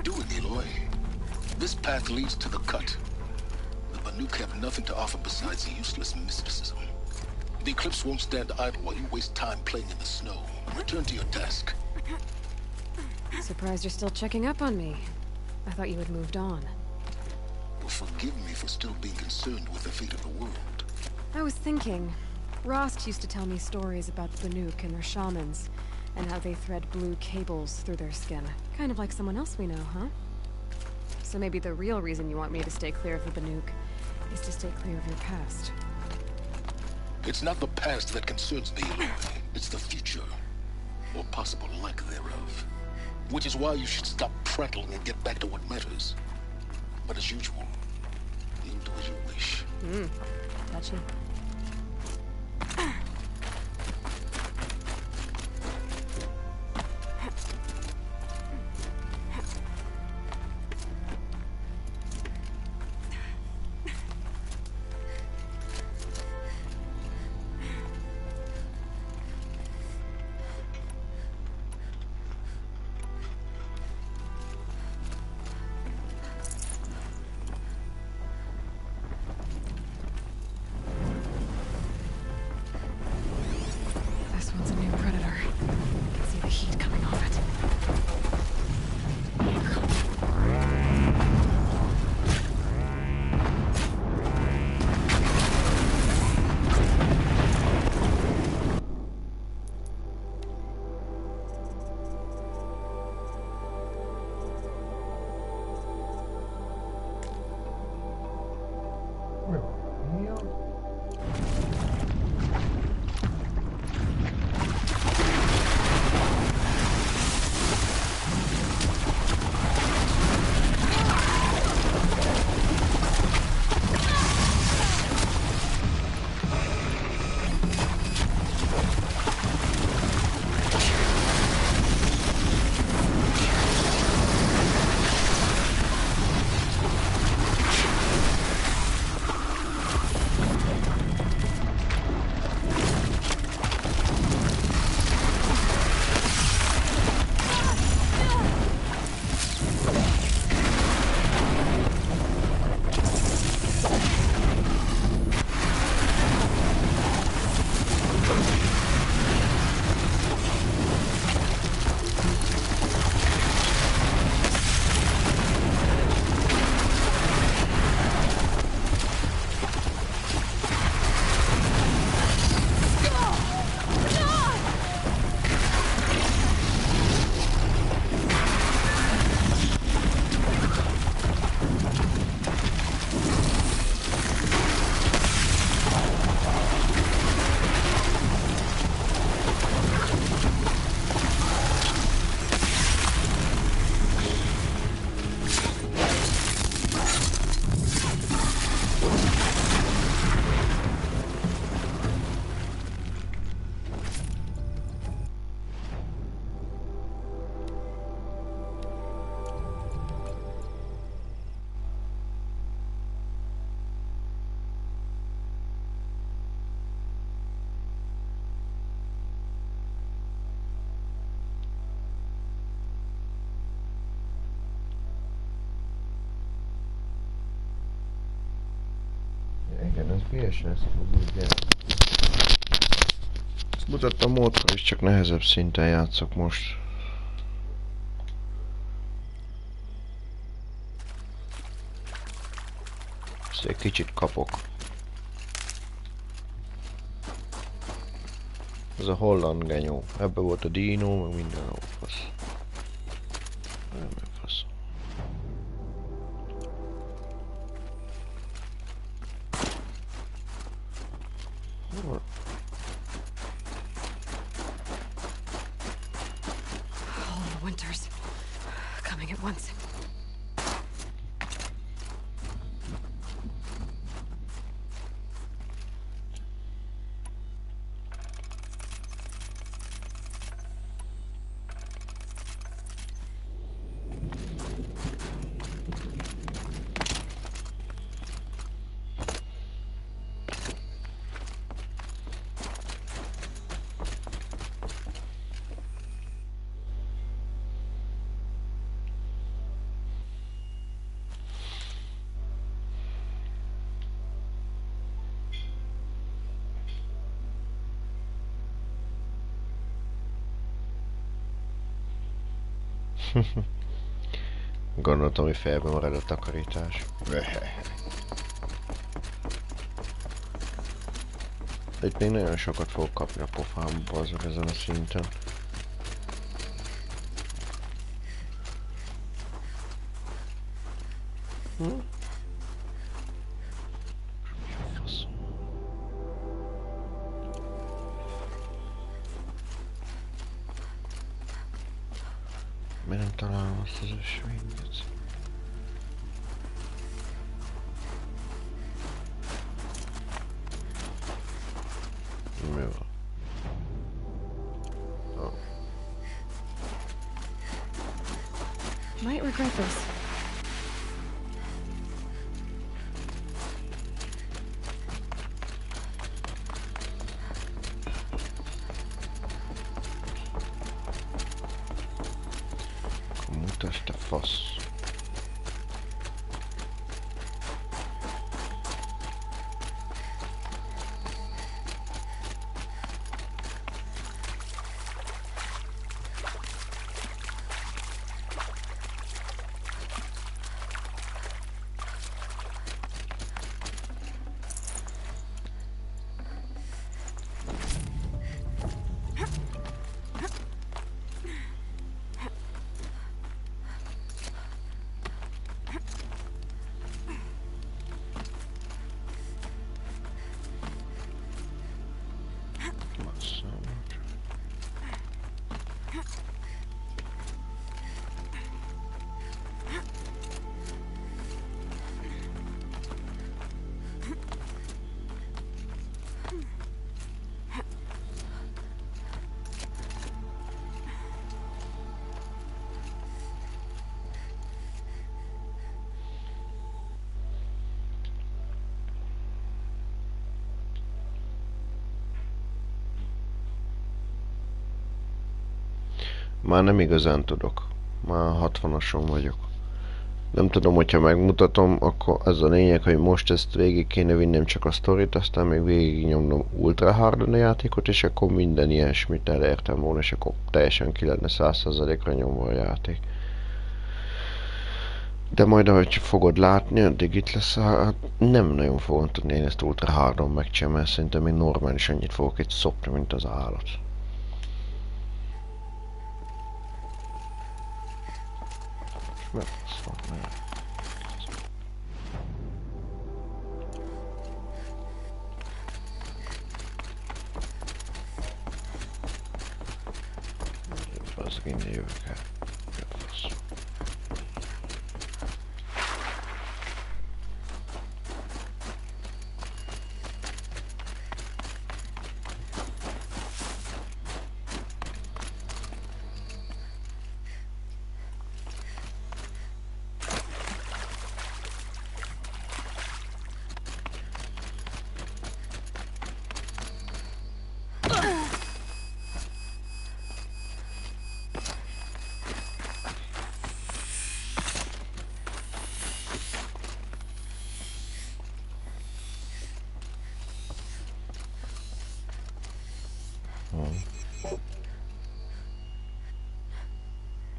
doing, Aloy? This path leads to the cut. The Banuk have nothing to offer besides useless mysticism. The Eclipse won't stand idle while you waste time playing in the snow. Return to your task. Surprised you're still checking up on me. I thought you had moved on. Well, forgive me for still being concerned with the fate of the world. I was thinking, Rost used to tell me stories about the Banuk and their shamans, and how they thread blue cables through their skin. Kind of like someone else we know, huh? So maybe the real reason you want me to stay clear of the Banuk is to stay clear of your past. It's not the past that concerns me, Aloy. It's the future. Or possible lack thereof. Which is why you should stop prattling and get back to what matters. But as usual, you'll do as you wish. Touchy. This one's a new predator. I can see the heat coming off it. Igen, ez BS lesz, ugye. Ezt mutattam múltkor is, csak nehezebb szinten játszok most. Ezt egy kicsit kapok. Ez a holland genyó. Ebbe volt a dino, meg minden a fasz. Nem fasz. Hol? All the winters coming at once. Gondoltam, hogy felbe marad a takarítás. Itt még nagyon sokat fogok kapni a pofámba azok ezen a szinten. Miért nem találom azt az ösvényet? Mi van? Oh. Might regret this. Mutasd te fasz. Már nem igazán tudok. Már 60-ason vagyok. Nem tudom, hogyha megmutatom, akkor az a lényeg, hogy most ezt végig kéne vinnem csak a sztorit, aztán még végig nyomnom ultra hardon a játékot, és akkor minden ilyesmit elértem volna, és akkor teljesen ki lenne 100%-ra nyomva a játék. De majd ahogy fogod látni, addig itt lesz, hát nem nagyon fogom tudni én ezt ultra hardon megcsinálni, mert szerintem még normális annyit fogok itt szopni, mint az állat. Az innen jövök el.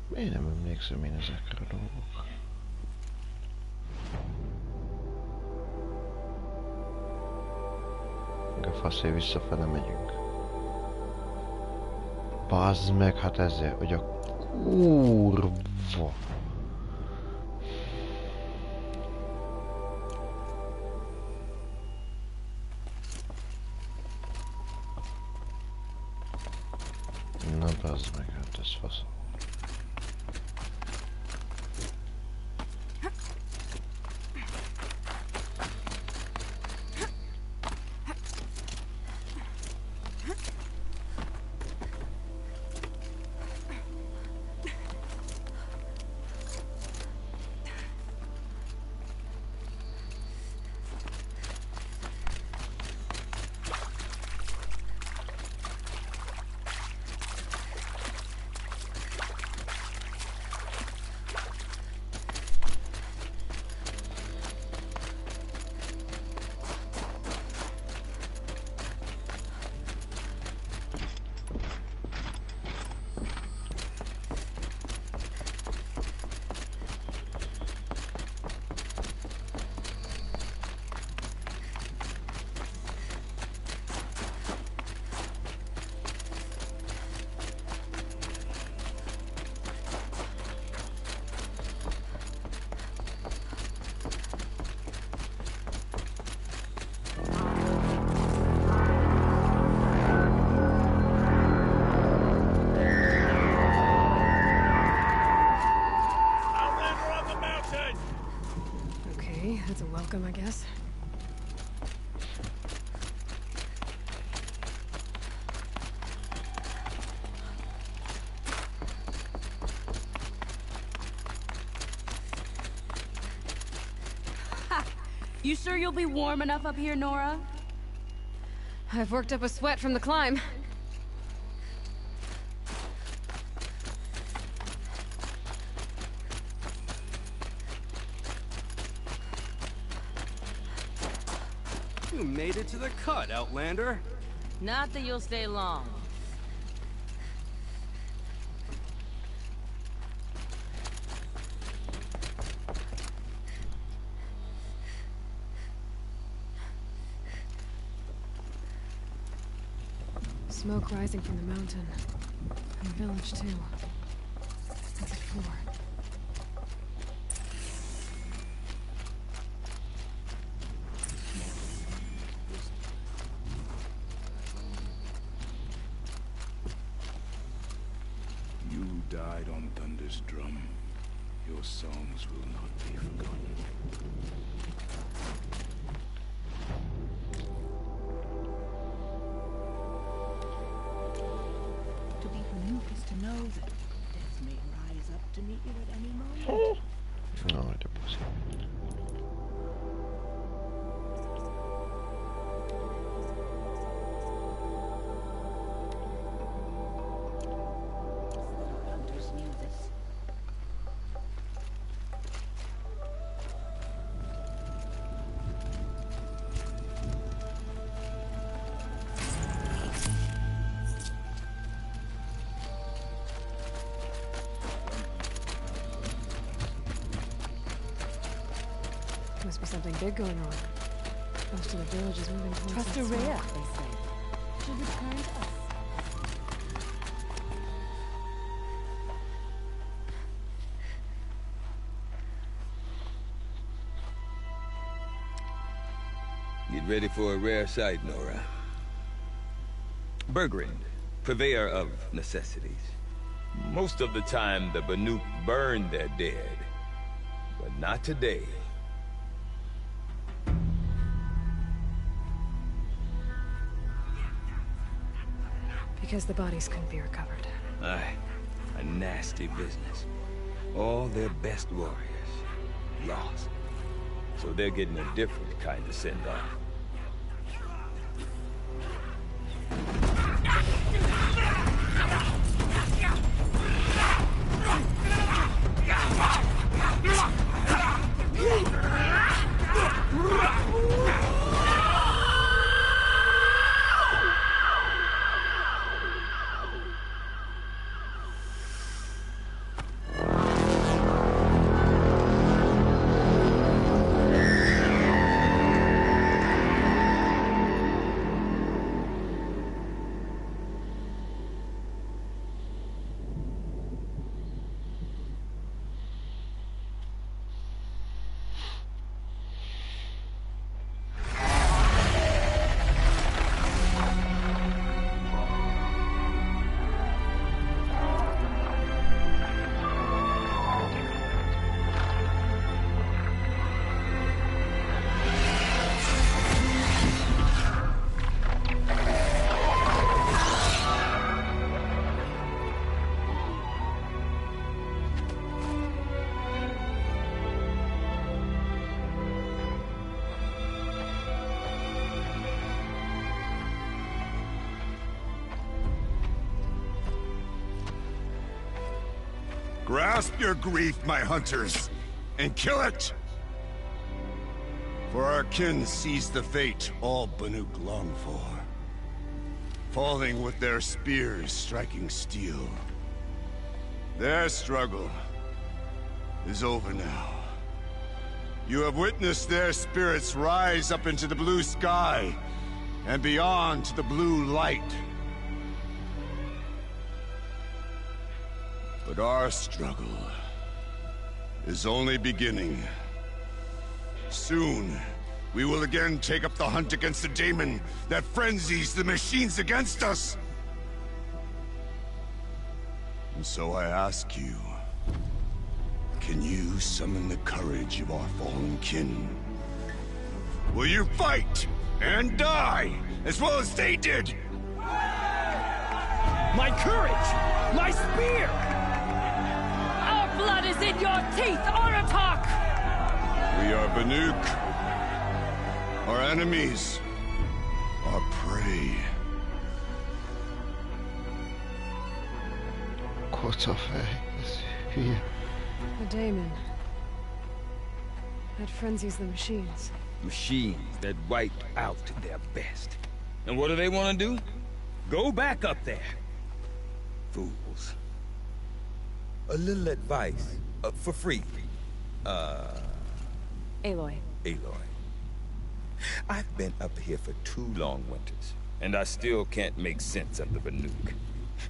Miért nem emlékszem én ezekre a dolgokra? A faszé visszafele megyünk. Bazd meg, hát ezzel, hogy a kurva. Na bazd meg, hát ez fasz. That's a welcome, I guess. You sure you'll be warm enough up here, Nora? I've worked up a sweat from the climb. You made it to the cut, Outlander. Not that you'll stay long. Smoke rising from the mountain. And the village, too. What's it for? You died on Thunder's drum. Your songs will not be forgotten. To be Banuk is to know that death may rise up to meet you at any moment. No, de puszi. Hunters knew this. Must be something big going on. Most of the village is moving towards Trust that a smoke. rare, they say. Should return to us. Get ready for a rare sight, Nora. Bergrind, purveyor of necessities. Most of the time, the Banuk burn their dead. But not today. Because the bodies couldn't be recovered. Aye, a nasty business. All their best warriors lost. So they're getting a different kind of send-off. Grasp your grief, my hunters, and kill it! For our kin sees the fate all Banuk long for. Falling with their spears striking steel. Their struggle is over now. You have witnessed their spirits rise up into the blue sky, and beyond to the blue light. But our struggle is only beginning. Soon, we will again take up the hunt against the daemon that frenzies the machines against us. And so I ask you, can you summon the courage of our fallen kin Will you fight and die as well as they did? My courage! My spear! Our blood is in your teeth, Aratak! We are Banuk. Our enemies. Our prey. Kocafej, ez hülye. The daemon. That frenzies the machines. Machines that wiped out their best. And what do they want to do? Go back up there. Fools. A little advice, for free. Aloy. Aloy. I've been up here for 2 long winters, and I still can't make sense of the Banuk.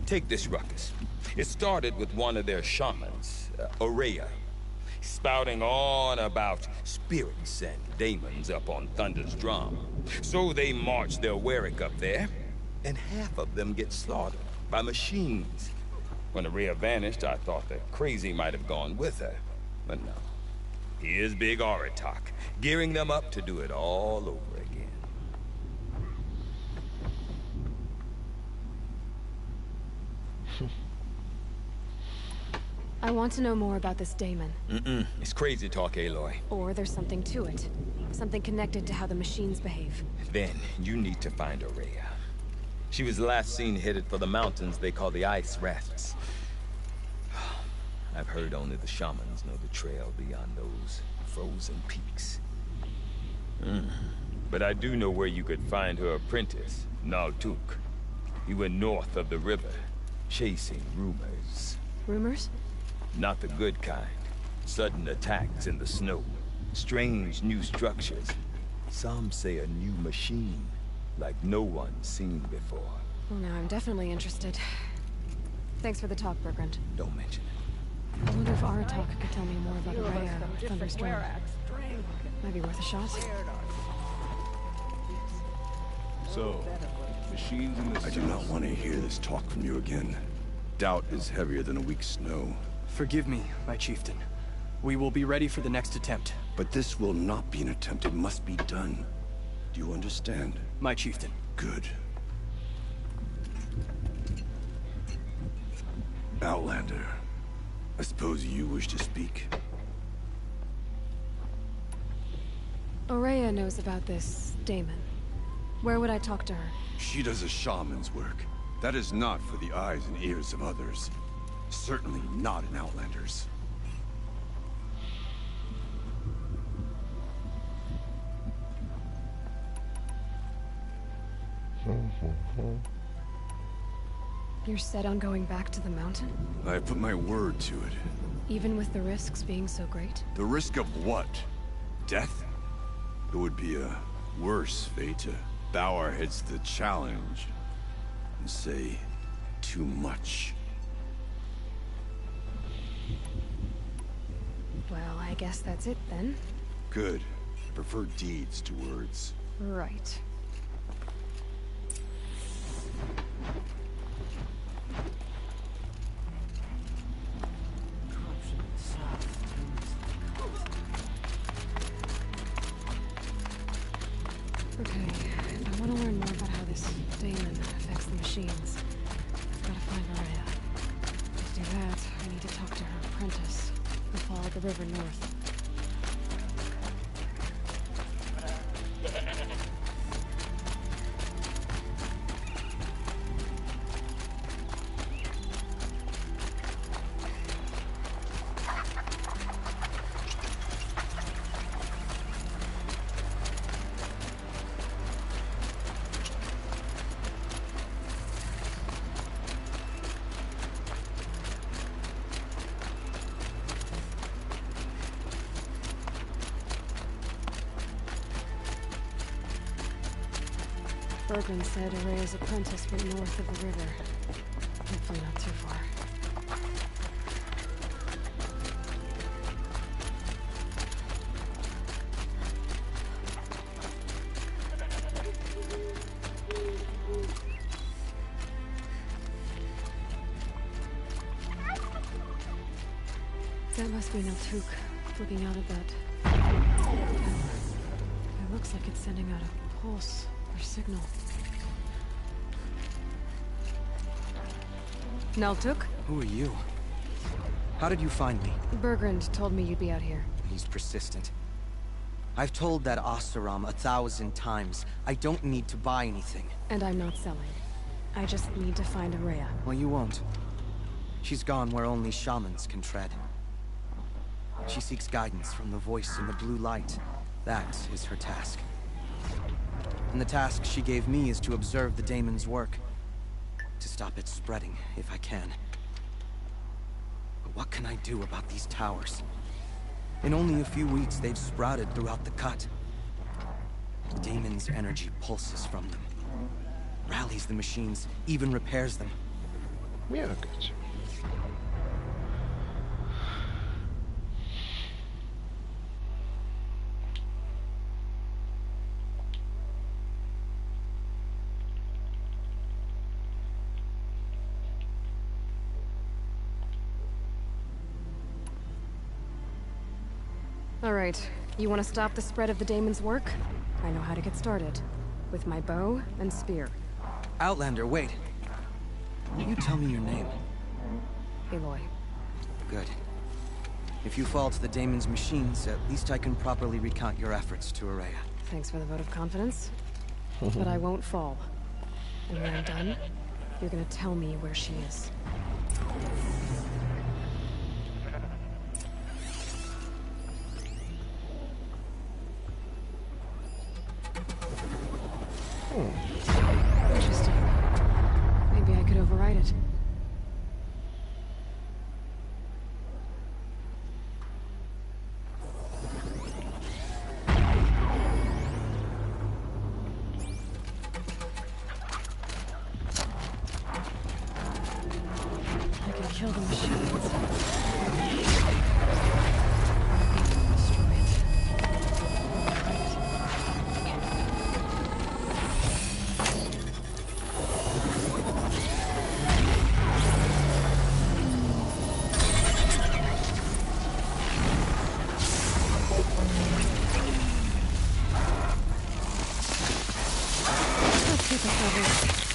Take this ruckus. It started with one of their shamans, Ourea, spouting on about spirits and demons up on Thunder's drum. So they march their Warwick up there, and half of them get slaughtered by machines. When Ourea vanished, I thought the crazy might have gone with her, but no. Here's Big Aratak, gearing them up to do it all over again. I want to know more about this daemon. It's crazy talk, Aloy. Or there's something to it. Something connected to how the machines behave. Then, you need to find Ourea. She was last seen headed for the mountains they call the Ice Rafts. I've heard only the shamans know the trail beyond those frozen peaks. But I do know where you could find her apprentice, Naltuk. He went north of the river, chasing rumors. Rumors? Not the good kind. Sudden attacks in the snow. Strange new structures. Some say a new machine, like no one's seen before. Well, now I'm definitely interested. Thanks for the talk, Bergrand. Don't mention it. I wonder if Aratak could tell me more about Ourea or Thunder's drum. Might be worth a shot. So, machines in the I do not want to hear this talk from you again. Doubt is heavier than a week's snow. Forgive me, my chieftain. We will be ready for the next attempt. But this will not be an attempt. It must be done. Do you understand? My chieftain. Good. Outlander. I suppose you wish to speak? Ourea knows about this daemon. Where would I talk to her? She does a shaman's work. That is not for the eyes and ears of others. Certainly not an Outlander's. You're set on going back to the mountain? I put my word to it. Even with the risks being so great? The risk of what? Death? It would be a worse fate to bow our heads to the challenge and say too much. Well, I guess that's it then. Good. I prefer deeds to words. Right. Okay, if I want to learn more about how this daemon affects the machines, I've got to find Ourea. To do that, I need to talk to her apprentice, who followed the river north. Bergrand said Ourea's apprentice went north of the river. Hopefully not too far. That must be Naltuk, looking out at that tower. I It looks like it's sending out a pulse or signal. Naltuk? Who are you? How did you find me? Bergrand told me you'd be out here. He's persistent. I've told that Oseram 1,000 times. I don't need to buy anything. And I'm not selling. I just need to find Ourea. Well, you won't. She's gone where only shamans can tread. She seeks guidance from the voice in the blue light. That is her task. And the task she gave me is to observe the daemon's work. To stop it spreading, if I can. But what can I do about these towers? In only a few weeks, they've sprouted throughout the cut. The daemon's energy pulses from them. Rallies the machines, even repairs them. Mi a köcs? All right, you want to stop the spread of the daemon's work? I know how to get started. With my bow and spear. Outlander, wait. Will you tell me your name? Aloy. Good. If you fall to the daemon's machines, at least I can properly recount your efforts to Ourea. Thanks for the vote of confidence. But I won't fall. And when I'm done, you're gonna tell me where she is. Interesting. Maybe I could override it. I can kill the machines. Destroy it. Let's get this over with.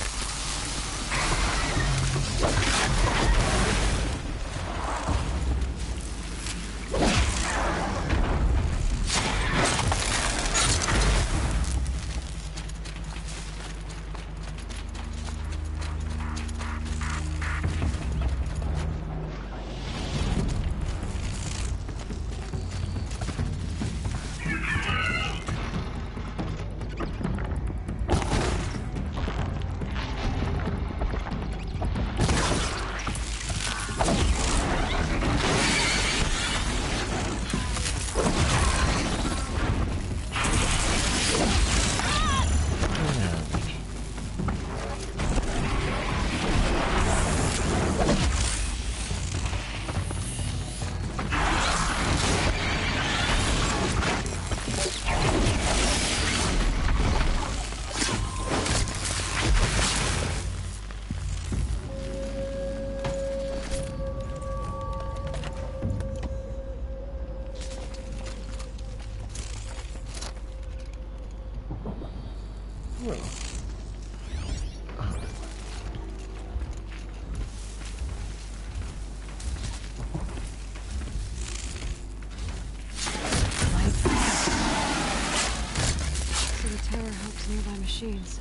So the tower helps nearby machines,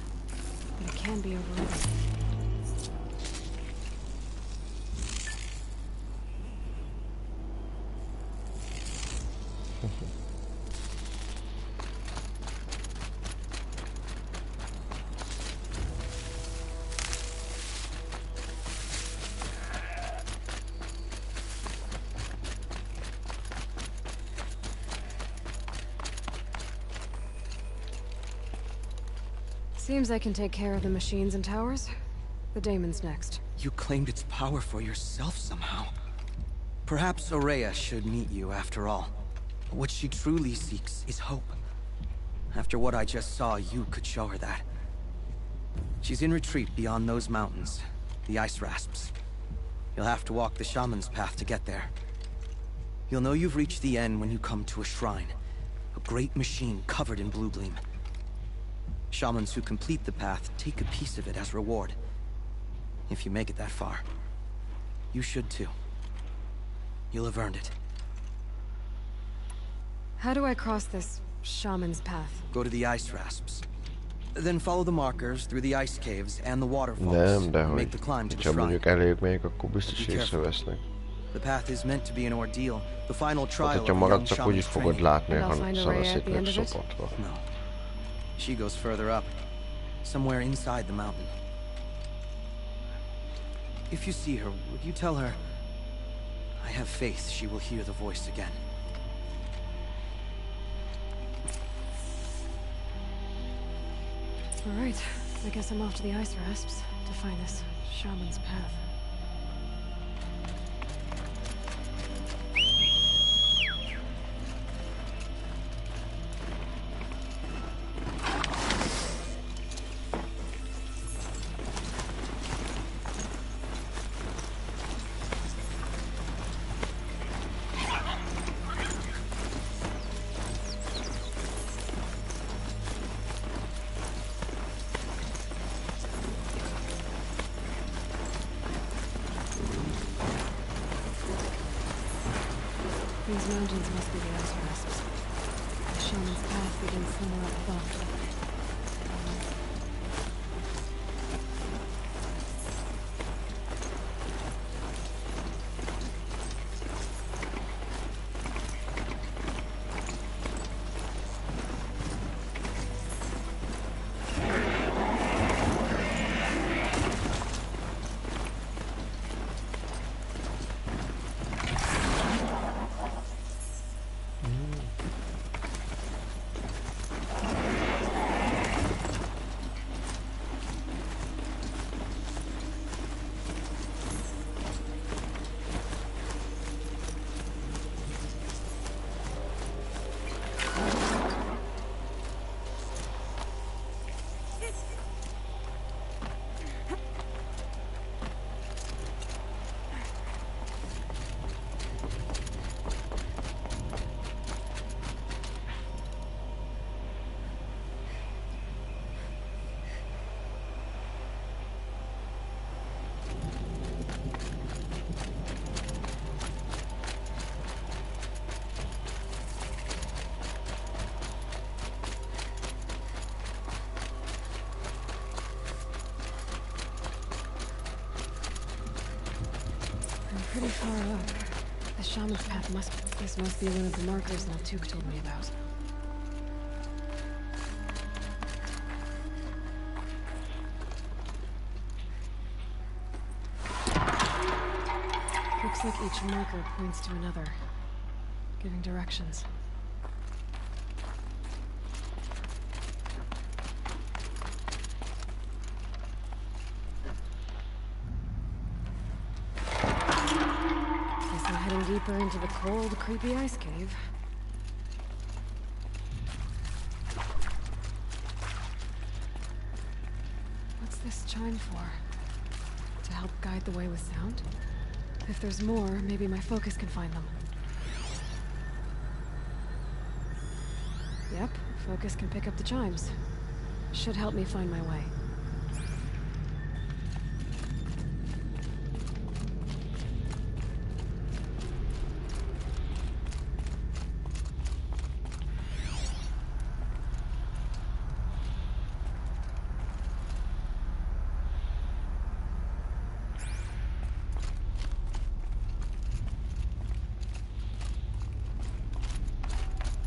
but it can be overridden. Seems I can take care of the machines and towers. The daemon's next. You claimed its power for yourself somehow. Perhaps Ourea should meet you after all. What she truly seeks is hope. After what I just saw, you could show her that. She's in retreat beyond those mountains, the Ice Rasps. You'll have to walk the shaman's path to get there. You'll know you've reached the end when you come to a shrine. A great machine covered in blue gleam. Shamans who complete the path take a piece of it as reward. If you make it that far, you should too. You'll have earned it. How do I cross this shaman's path? Go to the ice rasps. Then follow the markers through the ice caves and the waterfalls. Nem, and dehogy. make the climb to the Ha shrine. mondjuk elég még, akkor biztos Be careful. észrevesznek. The path is meant to be an ordeal, the final trial Hát, of hogyha a young maradsz, akkor úgyis shaman's fogod training. látni, And ha I'll find a szanaszét ray at the meg end of it? szopatva. No. She goes further up, somewhere inside the mountain. If you see her, would you tell her, I have faith she will hear the voice again. All right, I guess I'm off to the ice rasps to find this shaman's path. These mountains must be the ice rasps. The shaman's path begins somewhere up above. Pretty far up. The shaman's path this must be one of the markers Naltuk told me about. Looks like each marker points to another, giving directions. Deeper into the cold, creepy ice cave. What's this chime for? To help guide the way with sound? If there's more, maybe my focus can find them. Yep, focus can pick up the chimes. Should help me find my way.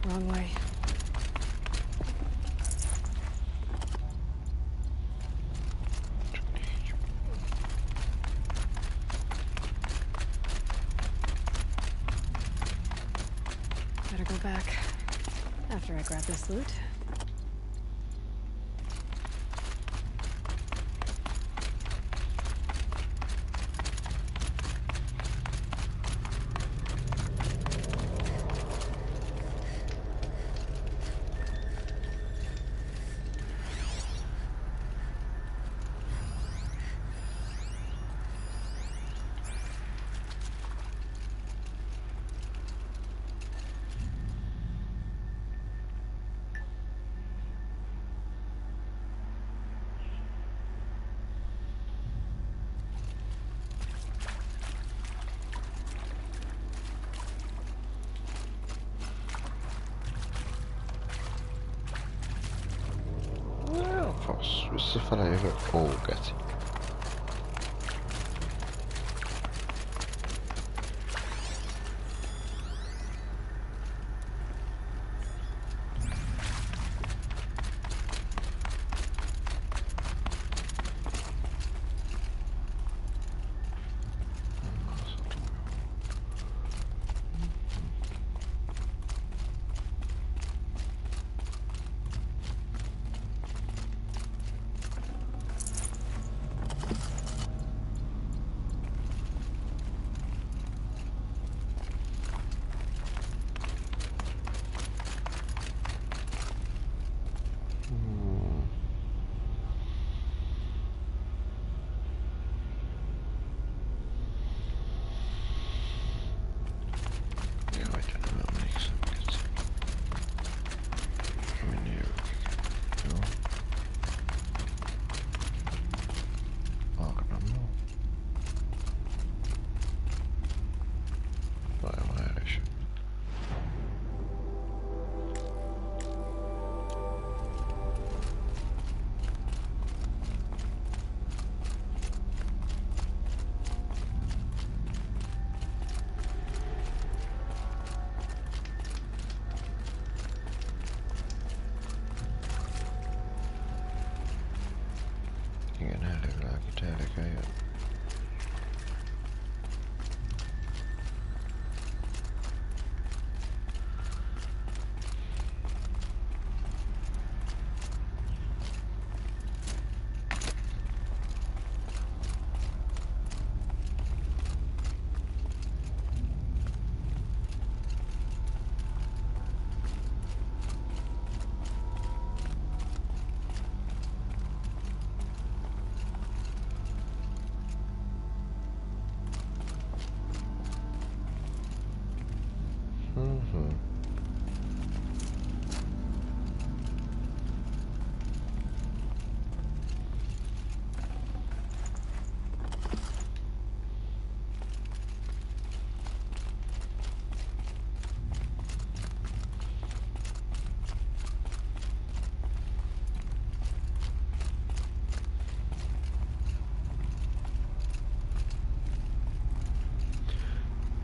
Wrong way. Better go back after I grab this loot. Fasz, visszafele jövök. Ó, geci. Igen, erre világít, erre kell jönni.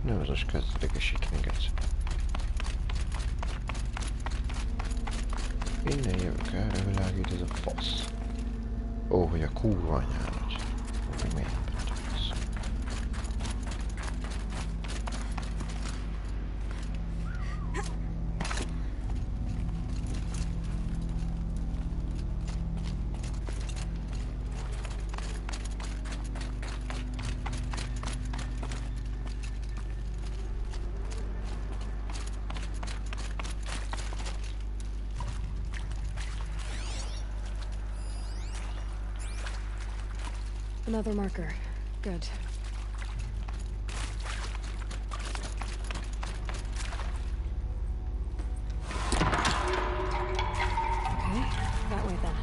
Nem, ez most kezd idegesíteni, geci. Innen jövök, erre világít ez a fasz. Ó, hogy a kurva anyának. Hogy miért beteg ez? Another marker. Good. Okay, that way then.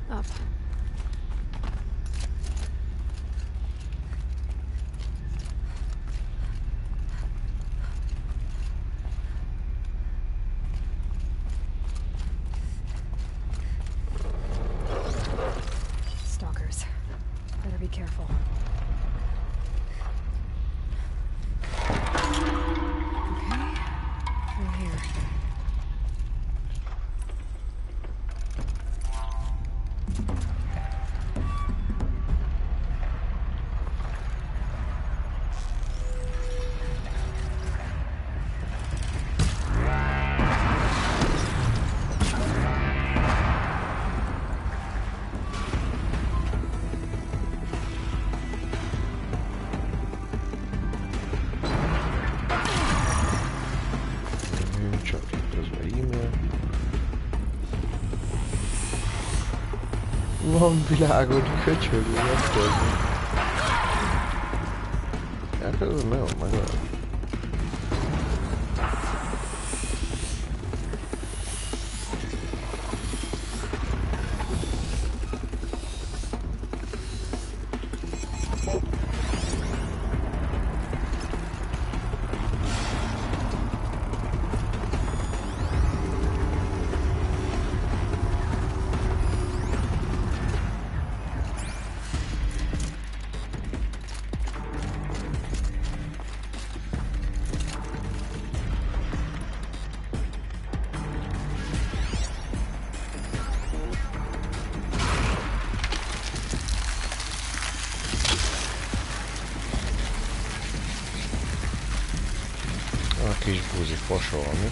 Up. Stalkers. Better be careful. Okay. Through here. Van világod, köcsög, nem tudom. Hát ez nagyon megvan. A kis búzi fosolni.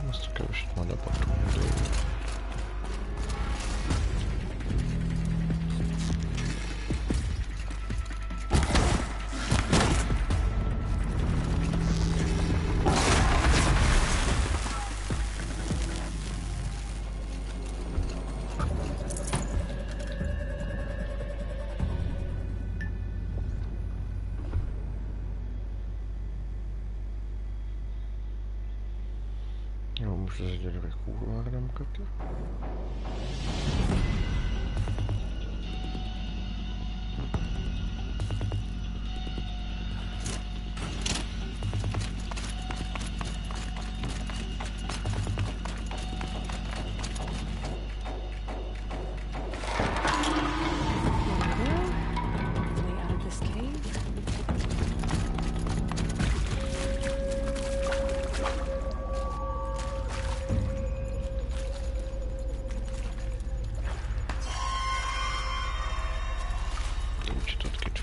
Azt a keveset már lepatunk. Jó, most ez egyelőre kurvára nem kapja.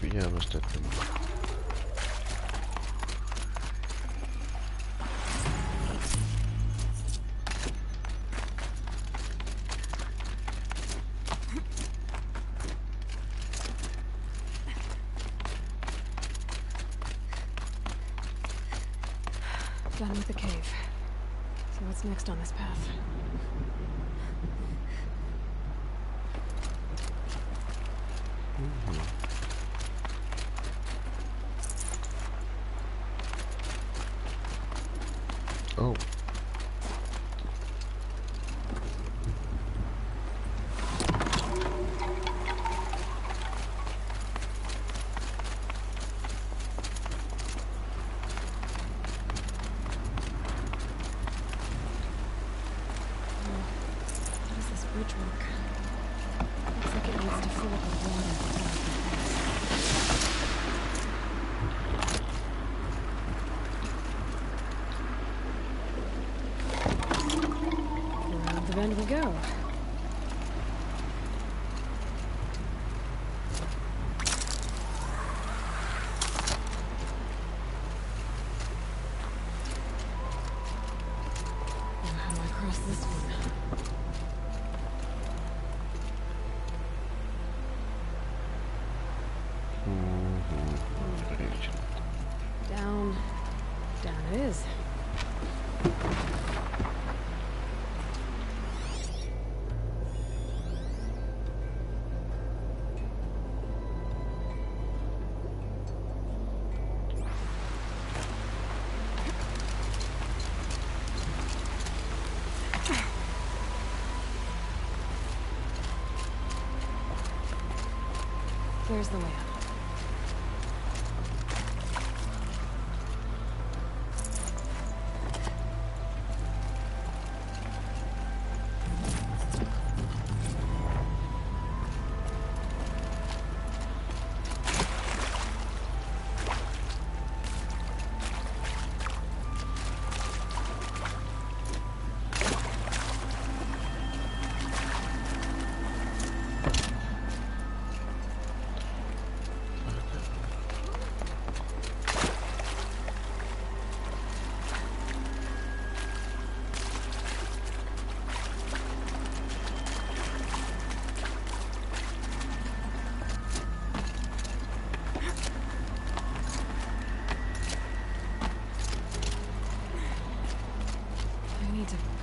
Figyelmeztetni. Done with the cave. So what's next on this path? Oh. How does this bridge work? Looks like it needs to fill up with water before I can pass. Around the bend we go. There's the way up.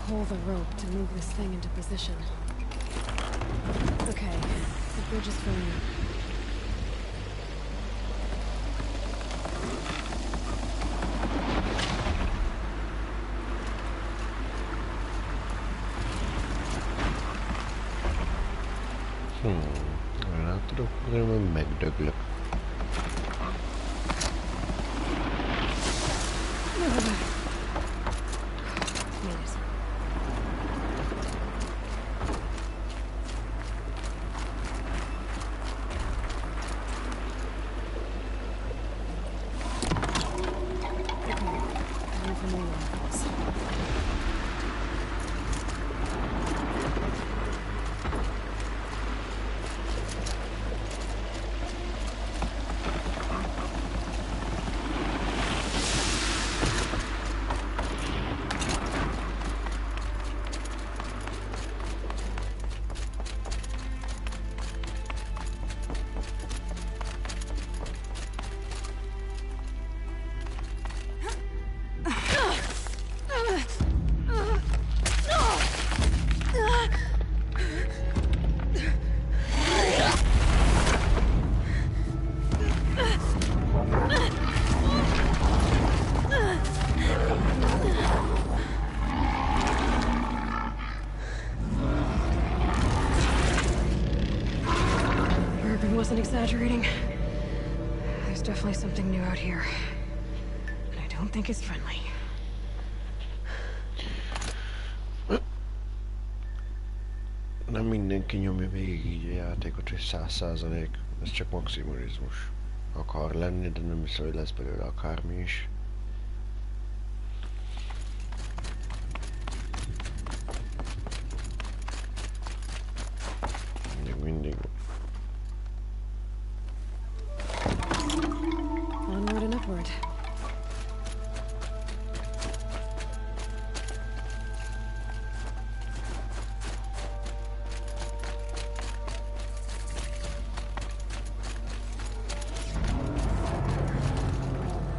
Pull the rope to move this thing into position. Okay, the bridge is filling up. Látod, hogy megdöglök. Wasn't exaggerating. There's definitely something new out here. And I don't think it's friendly. Nem mindenki nyomja végig így a játékot, hogy 100%. Ez csak maximalizmus akar lenni, de nem hiszem, hogy lesz belőle akármi is. Mindig. Onward and upward.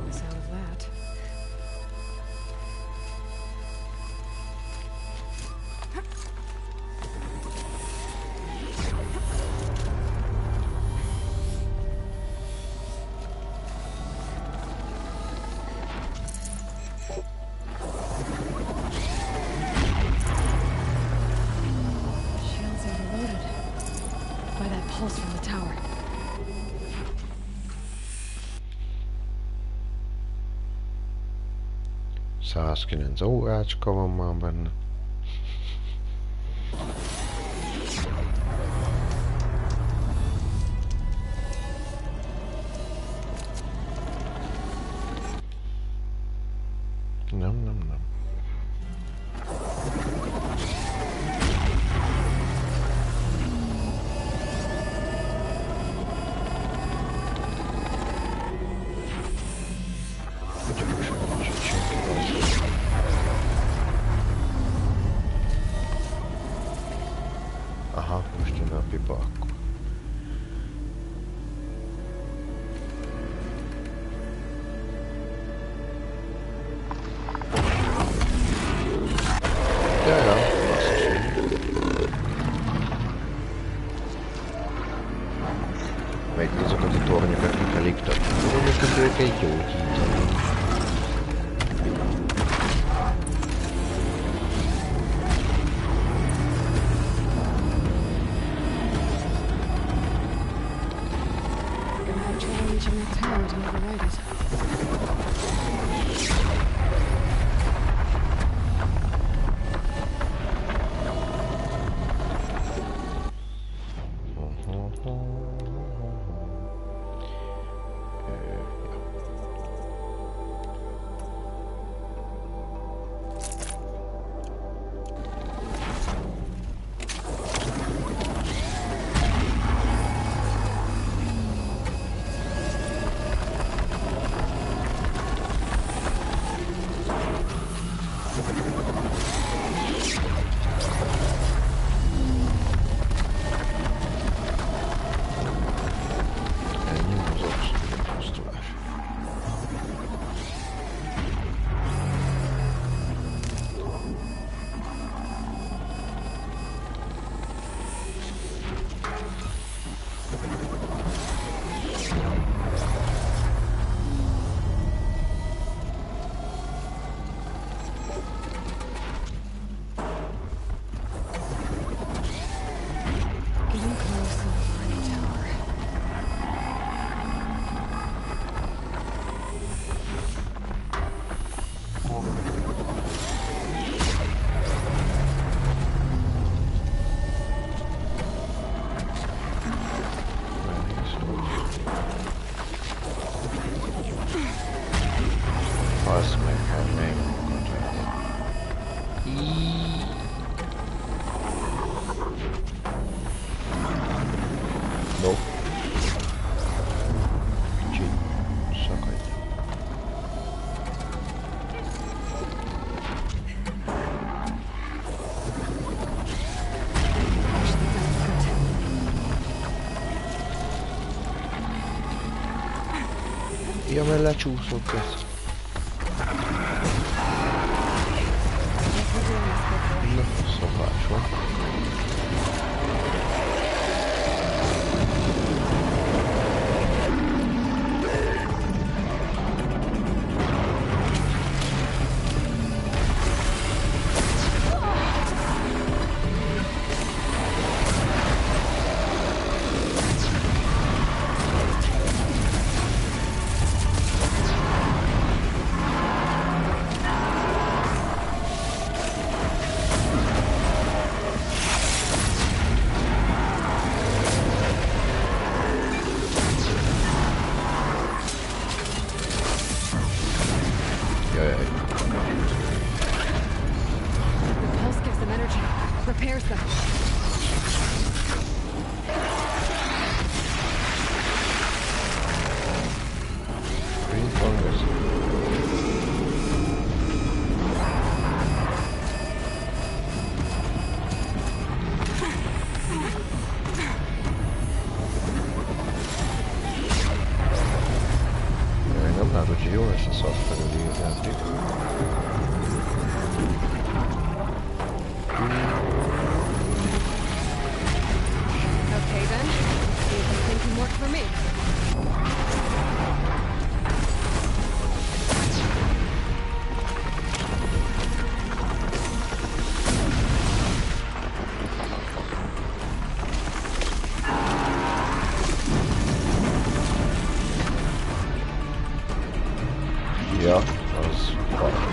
The sound of that. Pulse from the tower. Szászkinenc órácska van már benne. Nem. Aha, most jön a pipa akkor. Ja, basszus. Meg azokat a tornyokat ki kell iktatni. Tudom, ők egy jó hídon. avoid it. Ja, mert lecsúszott ez. Na, szokás van. Ja, az van.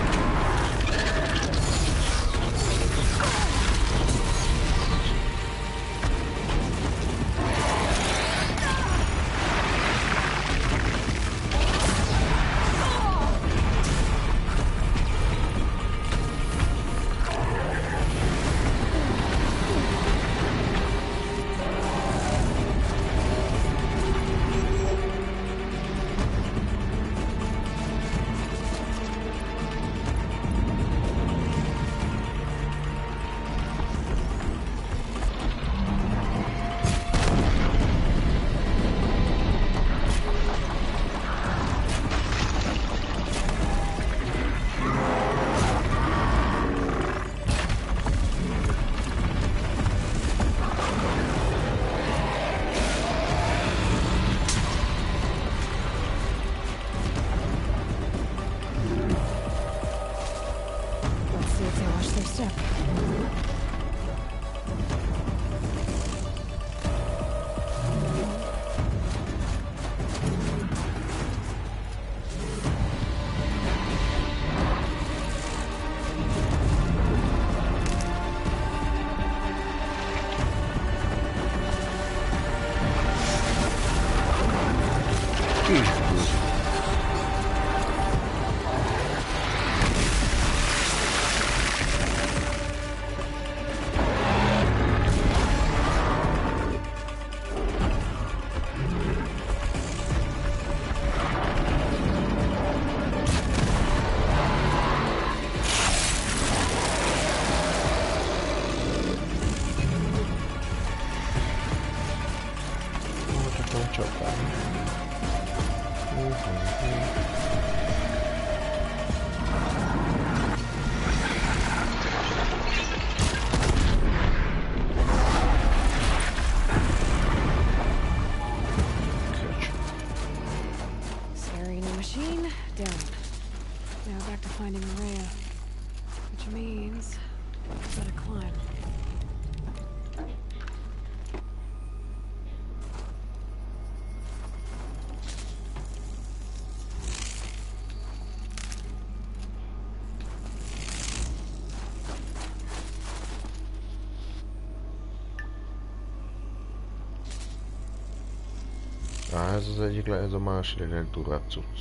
Ez az egyik, ez a második legdurvább cucc,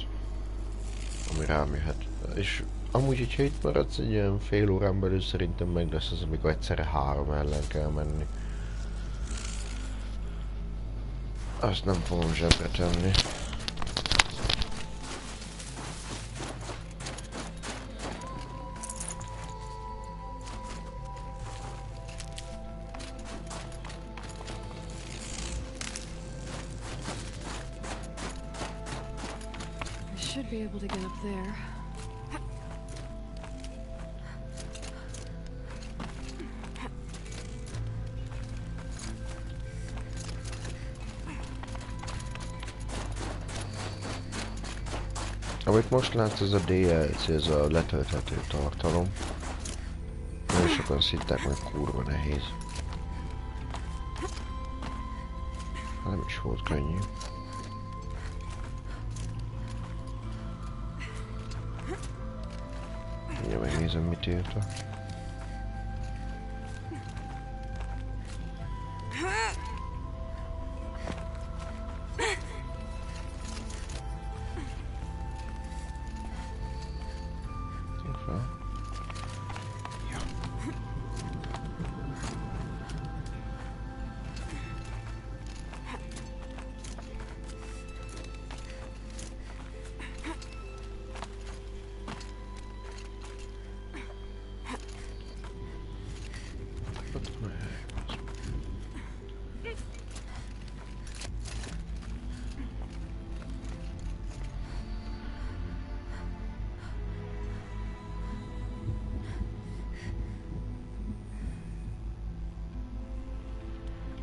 ami rám jöhet. És amúgy, hogyha itt maradsz egy ilyen fél órán belül, szerintem meg lesz az, amikor egyszerre 3 ellen kell menni. Azt nem fogom zsebre tenni. Should be able to get up there. Amit most látsz, ez a DLC, ez a letölthető tartalom. Nagyon sokan szitták meg, kurva nehéz. Nem is volt könnyű. Ja, megnézem, mit írta.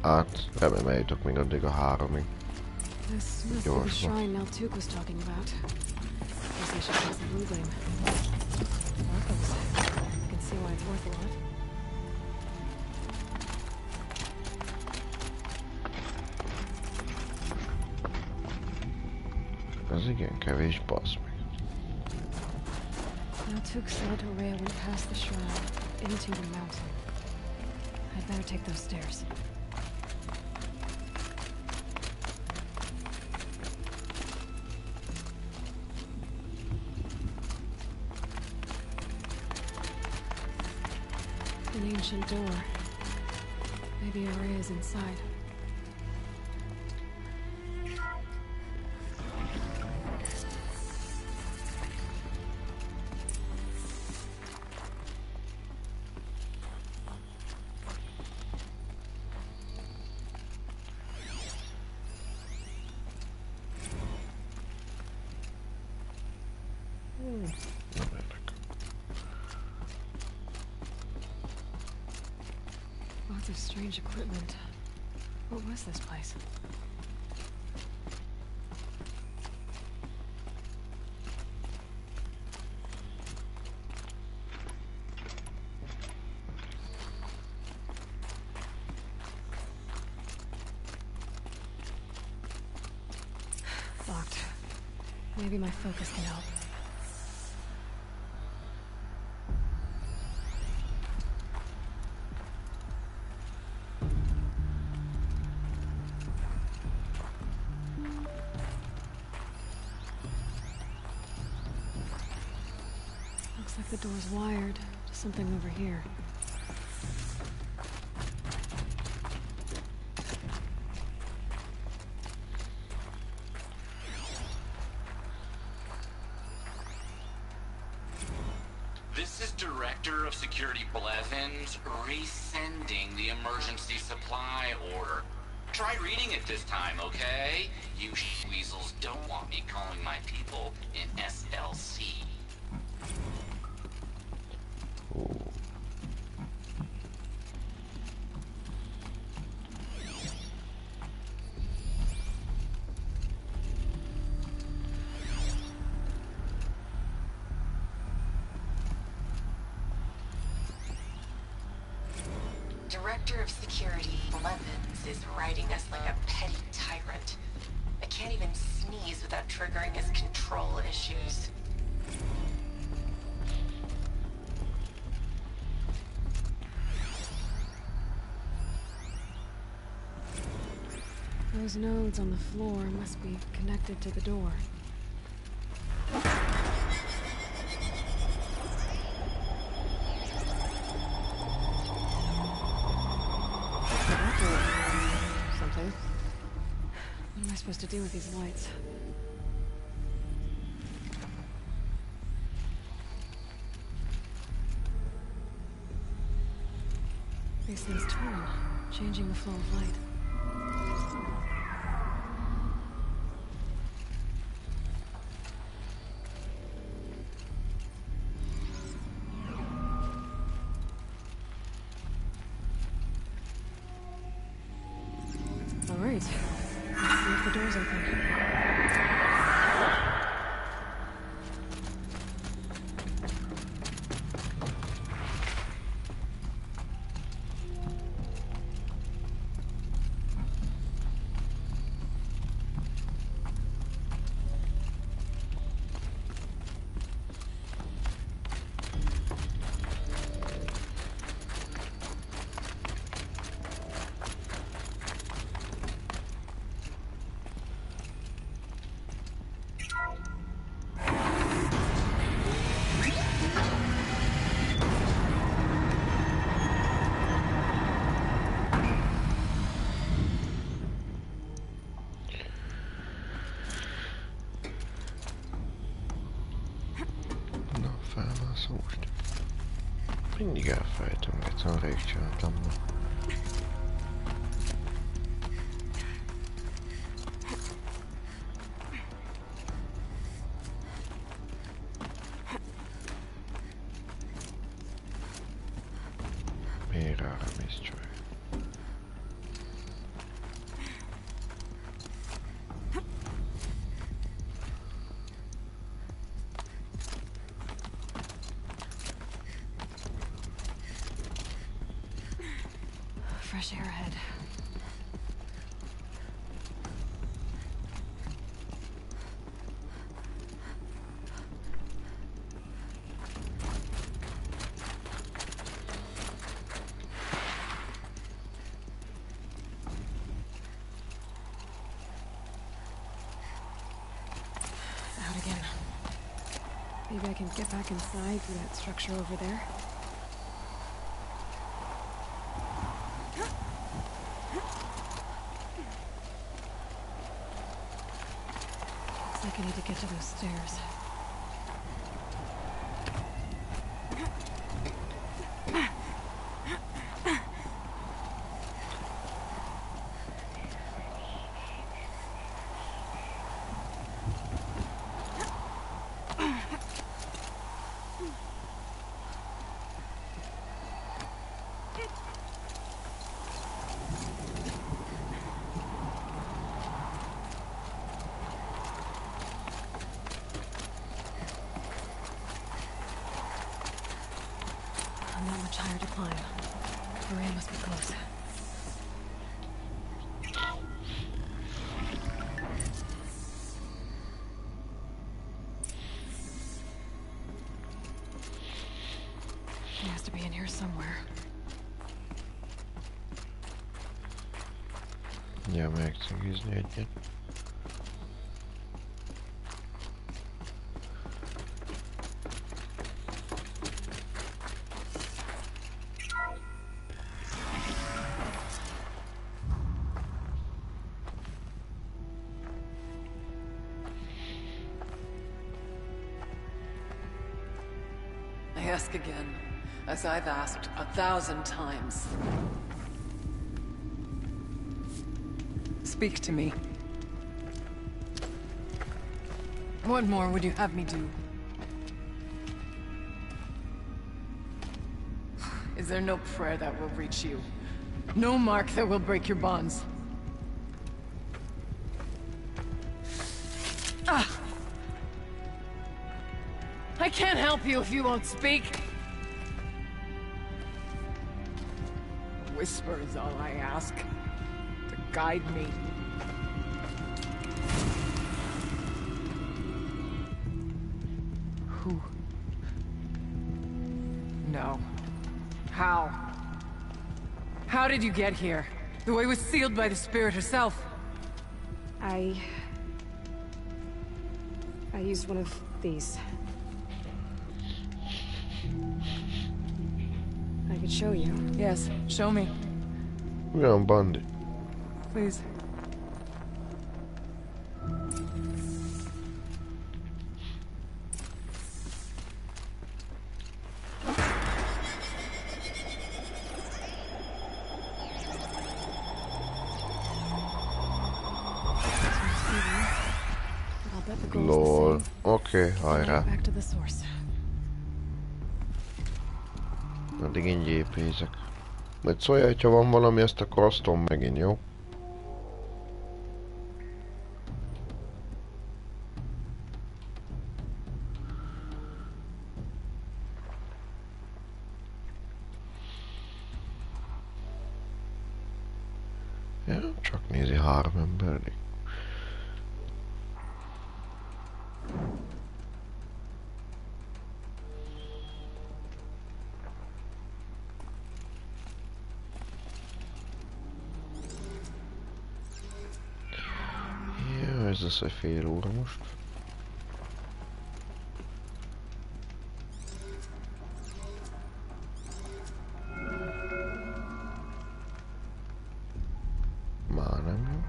Hát, remélem eljutok még addig a 3-ig. This must be the shrine Naltuk was talking about. Guess I should take some blue gleam. Marcos. I can see why it's worth a lot. Ez igen kevés, bassz meg. Naltuk said Ourea went past the shrine, into the mountain. I'd better take those stairs. An ancient door. Maybe Ourea's inside. Lots of strange equipment. What was this place? Locked. Maybe my focus can help. Looks like the door's wired to something over here. This is Director of Security Blevins resending the emergency supply order. Try reading it this time, okay? You weasels don't want me calling my people in SLC. Director of Security Blevins is writing us like a petty tyrant. I can't even sneeze without triggering his control issues. Those nodes on the floor must be connected to the door. Something. What am I supposed to do with these lights? These things turn, changing the flow of light. All right. Let's see if the door's open. Mindig elfelejtem, egyszerűen rég csináltam ma. Miért arra mész csaj? Fresh air ahead. Out again. Maybe I can get back inside through that structure over there. Looks like I need to get to those stairs. Not much higher to climb. Maria must be close. She has to be in here somewhere. Ja, megcigízni egyet. I ask again, as I've asked 1,000 times. Speak to me. What more would you have me do? Is there no prayer that will reach you? No mark that will break your bonds? Ah! I can't help you if you won't speak. A whisper is all I ask. To guide me. Who? No. How? How did you get here? The way was sealed by the Spirit herself. I used one of these. I could show you. Yes, show me. We are on bandit. Please. Lol. Oké, hajrá. Back to the source. Addig én gyépézek. Majd szólja, hogyha van valami, ezt akkor osztom megint, jó? Ja, csak nézi 3 emberig. Ja, ez lesz egy fél óra most. Már nem jó.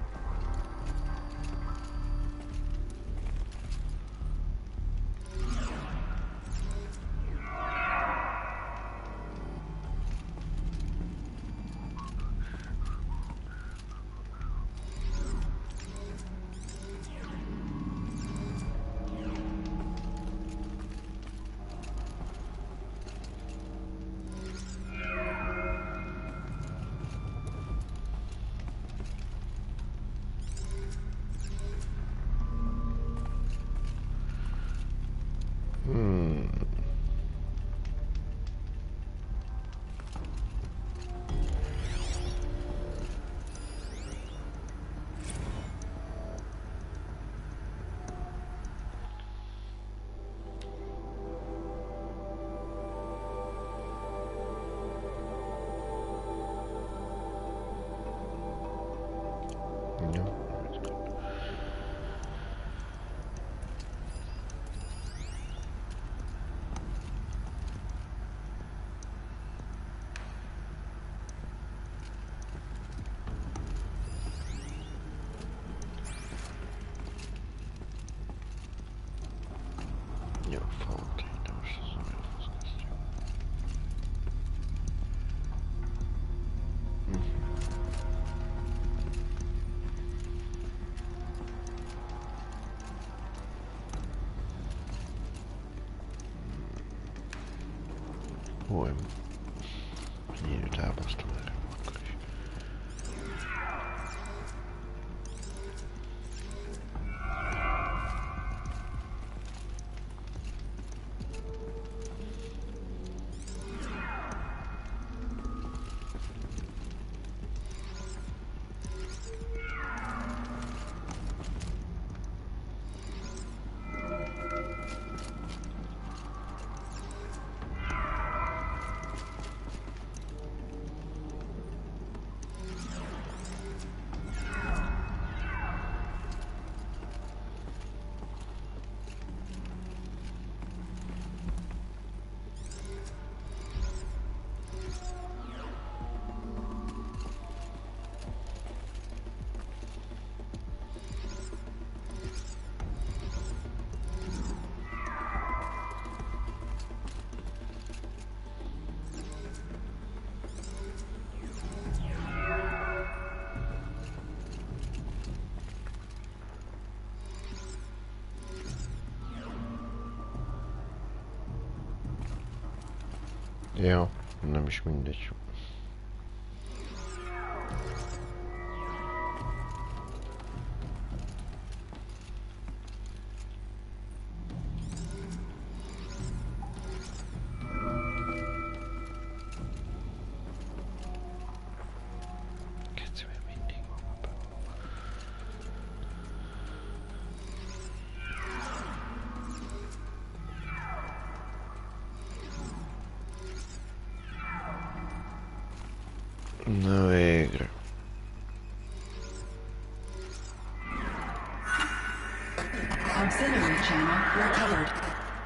Jó, fogok de most az olyan kezdjük. Oj, nyílt elbasztom erre akkor is. Ja, nem is mindegy. Na végre. channel recovered.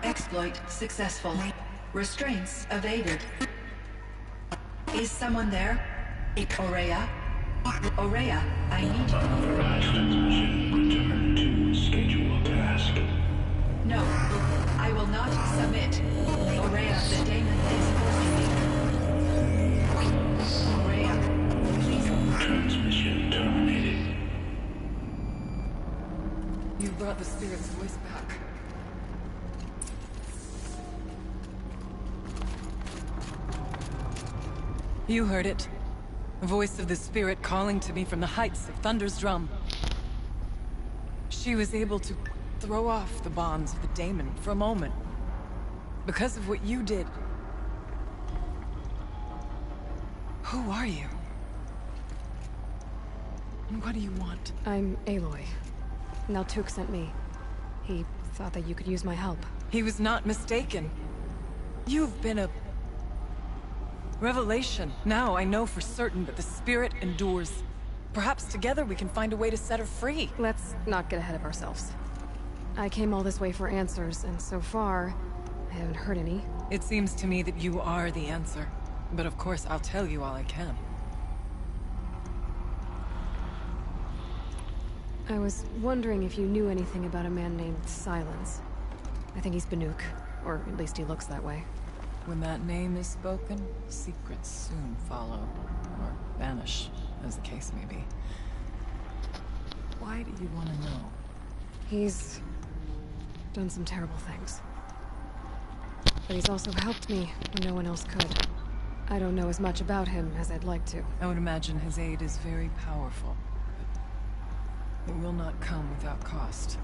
Exploit successful. Restraints evaded. Is someone there? Ourea? Ourea, I need you. Authorized transmission. Return to scheduled task. No, I will not submit. Ourea, the daemon is forcing me. Ourea, please. Transmission terminated. You brought the spirit's voice back. You heard it. The voice of the spirit calling to me from the heights of Thunder's Drum. She was able to throw off the bonds of the daemon for a moment. Because of what you did. Who are you? And what do you want? I'm Aloy. Naltuk sent me. He thought that you could use my help. He was not mistaken. You've been a revelation. Now I know for certain that the spirit endures. Perhaps together we can find a way to set her free. Let's not get ahead of ourselves. I came all this way for answers, and so far, I haven't heard any. It seems to me that you are the answer. But of course, I'll tell you all I can. I was wondering if you knew anything about a man named Silence. I think he's Banuk, or at least he looks that way. When that name is spoken, secrets soon follow, or vanish, as the case may be. Why do you want to know? He's done some terrible things. But he's also helped me when no one else could. I don't know as much about him as I'd like to. I would imagine his aid is very powerful. But it will not come without cost.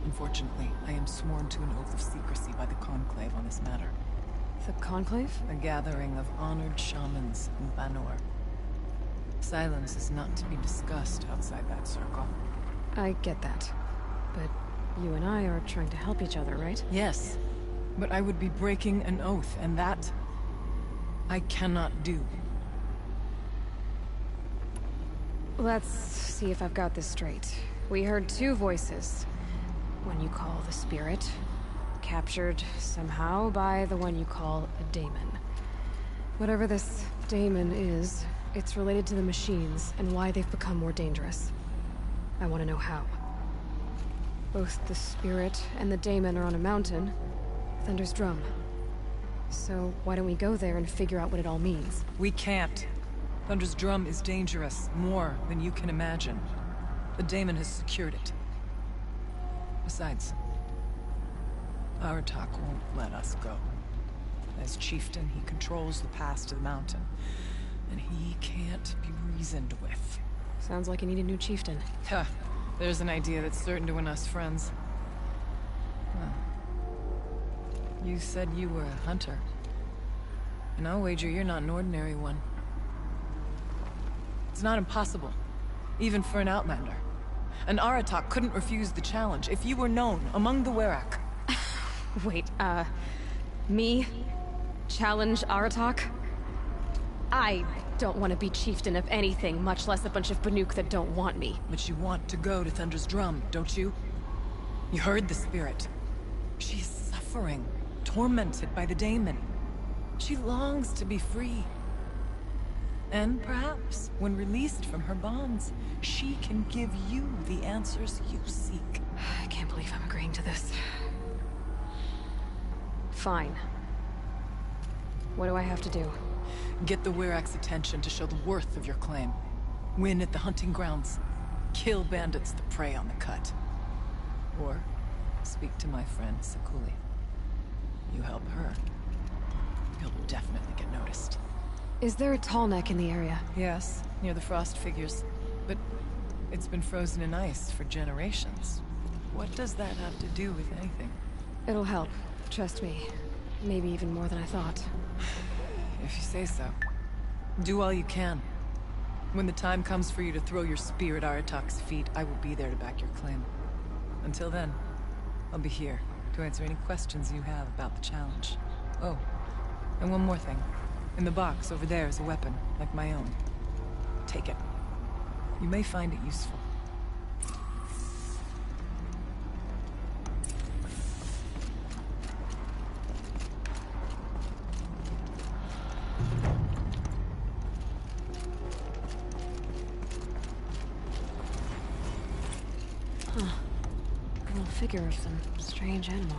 Unfortunately, I am sworn to an oath of secrecy by the Conclave on this matter. The Conclave? A gathering of honored shamans in Banor. Silence is not to be discussed outside that circle. I get that. But you and I are trying to help each other, right? Yes. But I would be breaking an oath, and that I cannot do. Let's see if I've got this straight. We heard two voices. One you call the spirit, captured somehow by the one you call a daemon. Whatever this daemon is, it's related to the machines and why they've become more dangerous. I want to know how. Both the spirit and the daemon are on a mountain, Thunder's Drum. So why don't we go there and figure out what it all means? We can't. Thunder's Drum is dangerous, more than you can imagine. The daemon has secured it. Besides, Aratak won't let us go. As chieftain, he controls the pass to the mountain, and he can't be reasoned with. Sounds like you need a new chieftain. Huh. There's an idea that's certain to win us friends. Well, you said you were a hunter. And I'll wager you're not an ordinary one. It's not impossible, even for an outlander. And Aratak couldn't refuse the challenge if you were known among the Werak. Wait, me? Challenge Aratak? I don't want to be chieftain of anything, much less a bunch of Banuk that don't want me. But you want to go to Thunder's Drum, don't you? You heard the spirit. She is suffering, tormented by the daemon. She longs to be free. And perhaps, when released from her bonds, she can give you the answers you seek. I can't believe I'm agreeing to this. Fine. What do I have to do? Get the Werak's attention to show the worth of your claim. Win at the hunting grounds. Kill bandits that prey on the cut. Or speak to my friend Sakuli. You help her, you'll definitely get noticed. Is there a tall neck in the area? Yes, near the frost figures. But it's been frozen in ice for generations. What does that have to do with anything? It'll help. Trust me. Maybe even more than I thought. If you say so. Do all you can. When the time comes for you to throw your spear at Aratak's feet, I will be there to back your claim. Until then, I'll be here to answer any questions you have about the challenge. Oh, and one more thing. In the box over there is a weapon, like my own. Take it. You may find it useful. figure of some strange animal.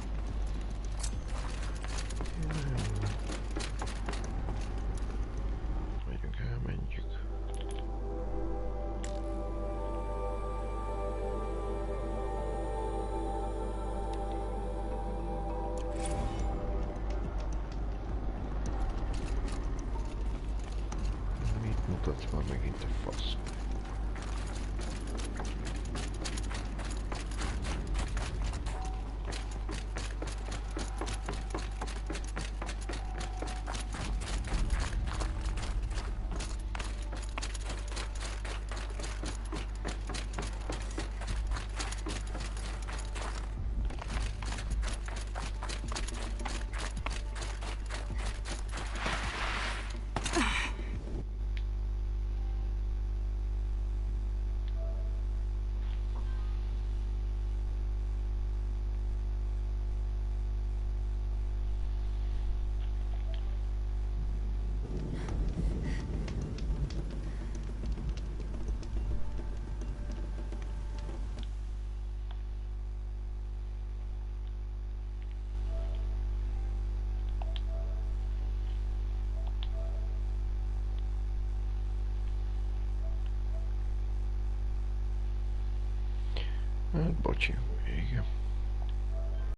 Megyünk, elmenjük. Mit mutatsz már megint a fasz? Hát, bocsi, igen.